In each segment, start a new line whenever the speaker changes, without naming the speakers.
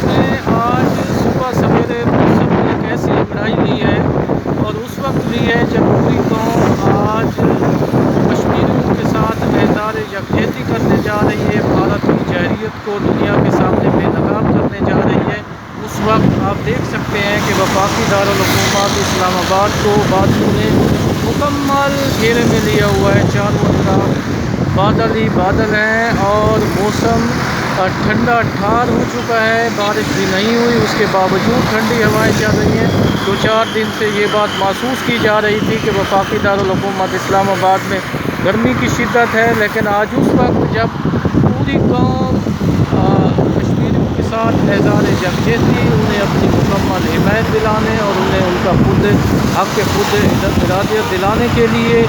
में आज सुबह सवेरे मौसम ने एक ऐसी अंगड़ाई ली है और उस वक्त ली है जब पूरी कौम आज कश्मीरियों के साथ एज़हार यकजहती करने जा रही है, भारत की जहरीत को दुनिया के सामने बेनकाब करने जा रही है। उस वक्त आप देख सकते हैं कि वफाकी दारुल हुकूमत इस्लामाबाद को बादलों ने मुकम्मल घेरे में लिया हुआ है। चारों तरफ बादल ही बादल हैं और मौसम ठंडा ठार हो चुका है। बारिश भी नहीं हुई, उसके बावजूद ठंडी हवाएं चल रही हैं। 2-4 दिन से ये बात महसूस की जा रही थी कि वफाकी दारुल हुकूमत इस्लामाबाद में गर्मी की शिद्दत है, लेकिन आज उस वक्त जब पूरी कौम कश्मीरियों के साथ एज़हार यकजहती, उन्हें अपनी मुकम्मल हिमायत दिलाने और उन्हें उनका खुद हक़ खुद इरादियत दिलाने के लिए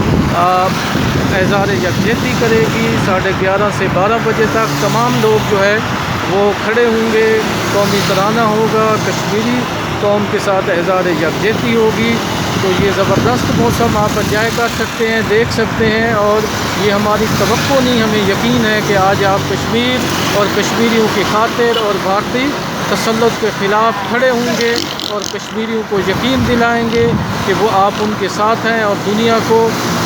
एज़हार यकजहती करेगी। 11:30 से 12 बजे तक तमाम लोग जो है वो खड़े होंगे, कौमी तराना होगा, कश्मीरी कौम के साथ एज़हार यकजहती होगी। तो ये ज़बरदस्त मौसम आप एंजॉय कर सकते हैं, देख सकते हैं, और ये हमारी तवक्को नहीं, हमें यकीन है कि आज आप कश्मीर और कश्मीरियों की खातिर और भारतीय तसल्लुत के ख़िलाफ़ खड़े होंगे और कश्मीरियों को यकीन दिलाएंगे कि वो आप उनके साथ हैं और दुनिया को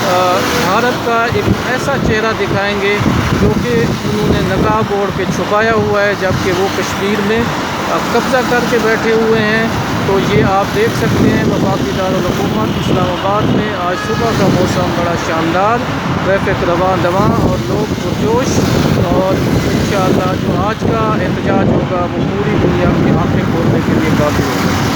भारत का एक ऐसा चेहरा दिखाएंगे जो कि उन्होंने नकाब ओढ़ के छुपाया हुआ है, जबकि वो कश्मीर में कब्ज़ा करके बैठे हुए हैं। तो ये आप देख सकते हैं वफाकी दारुल हुकूमत इस्लामाबाद में आज सुबह का मौसम बड़ा शानदार, ट्रैफिक रवां दवां और लोग पुरजोश, और इंशाअल्लाह जो आज का एहतजाज होगा वो पूरी दुनिया की आंखें खोलने के लिए काफ़ी होगा।